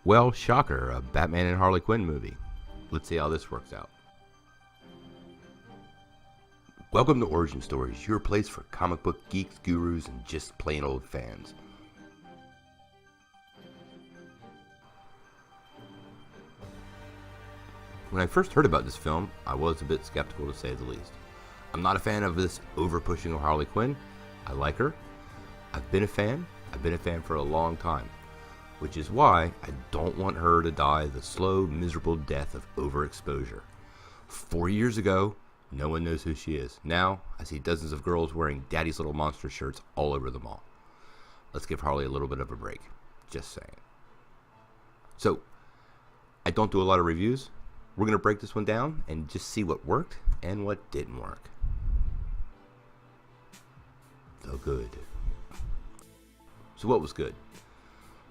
Well, shocker, a Batman and Harley Quinn movie. Let's see how this works out. Welcome to Origin Stories, your place for comic book geeks, gurus, and just plain old fans. When I first heard about this film, I was a bit skeptical to say the least. I'm not a fan of this over-pushing of Harley Quinn. I like her. I've been a fan for a long time, which is why I don't want her to die the slow, miserable death of overexposure. 4 years ago, no one knows who she is. Now, I see dozens of girls wearing Daddy's Little Monster shirts all over the mall. Let's give Harley a little bit of a break. Just saying. So, I don't do a lot of reviews. We're going to break this one down and just see what worked and what didn't work. The good. So what was good?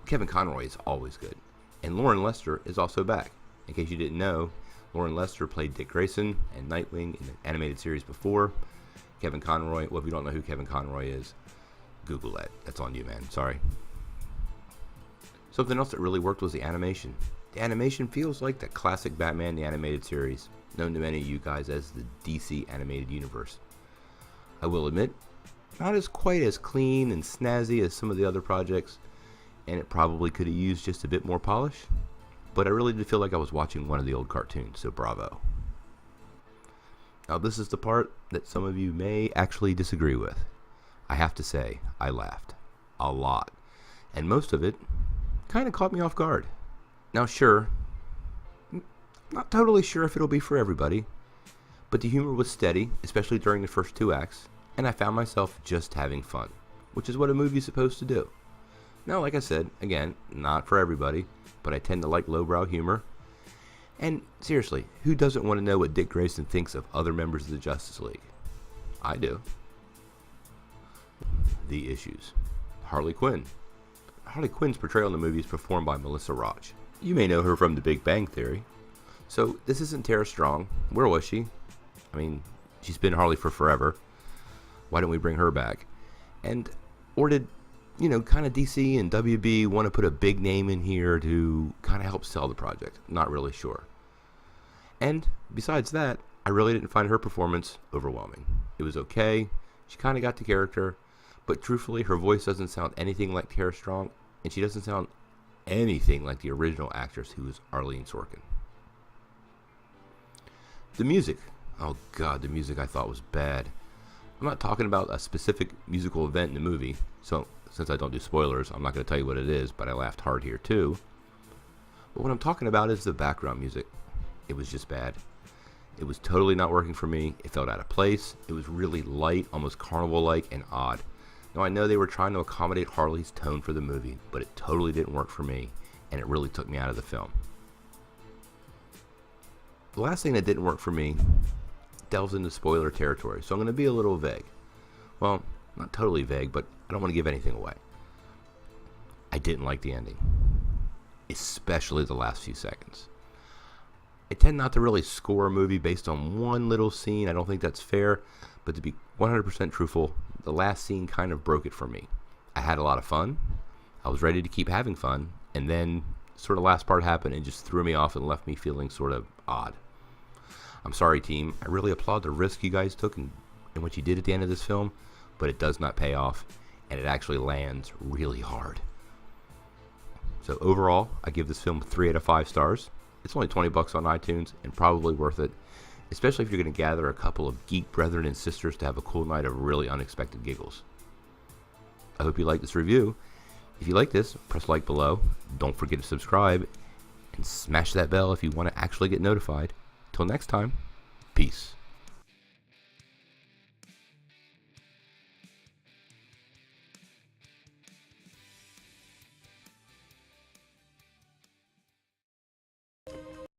Kevin Conroy is always good. And Lauren Lester is also back. In case you didn't know, Lauren Lester played Dick Grayson and Nightwing in the animated series before. Kevin Conroy, well, if you don't know who Kevin Conroy is, Google that. That's on you, man. Sorry. Something else that really worked was the animation. The animation feels like the classic Batman the Animated Series, known to many of you guys as the DC Animated Universe. I will admit, not as quite as clean and snazzy as some of the other projects, and it probably could have used just a bit more polish, but I really did feel like I was watching one of the old cartoons, so bravo. Now this is the part that some of you may actually disagree with. I have to say, I laughed. A lot. And most of it kind of caught me off guard. Now sure, not totally sure if it'll be for everybody, but the humor was steady, especially during the first two acts, and I found myself just having fun, which is what a movie's supposed to do. Now, like I said, again, not for everybody, but I tend to like lowbrow humor. And seriously, who doesn't want to know what Dick Grayson thinks of other members of the Justice League? I do. The issues. Harley Quinn. Harley Quinn's portrayal in the movie is performed by Melissa Roach. You may know her from The Big Bang Theory. So this isn't Tara Strong. Where was she? I mean, she's been Harley for forever. Why don't we bring her back? Or did, kind of DC and WB want to put a big name in here to kind of help sell the project? Not really sure. And besides that, I really didn't find her performance overwhelming. It was okay. She kind of got the character, but truthfully, her voice doesn't sound anything like Tara Strong, and she doesn't sound anything like the original actress who was Arlene Sorkin. The music. Oh god, the music I thought was bad. I'm not talking about a specific musical event in the movie, so since I don't do spoilers, I'm not going to tell you what it is, but I laughed hard here too. But what I'm talking about is the background music. It was just bad. It was totally not working for me. It felt out of place. It was really light, almost carnival-like, and odd. Now I know they were trying to accommodate Harley's tone for the movie, but it totally didn't work for me, and it really took me out of the film. The last thing that didn't work for me delves into spoiler territory, so I'm going to be a little vague. Well, not totally vague, but I don't want to give anything away. I didn't like the ending, especially the last few seconds. I tend not to really score a movie based on one little scene. I don't think that's fair, but to be 100% truthful, the last scene kind of broke it for me. I had a lot of fun. I was ready to keep having fun, and then sort of last part happened and just threw me off and left me feeling sort of odd. I'm sorry, team. I really applaud the risk you guys took and what you did at the end of this film, but it does not pay off, and it actually lands really hard. So overall, I give this film 3 out of 5 stars. It's only $20 on iTunes and probably worth it, especially if you're going to gather a couple of geek brethren and sisters to have a cool night of really unexpected giggles. I hope you like this review. If you like this, press like below. Don't forget to subscribe and smash that bell if you want to actually get notified. Till next time, peace.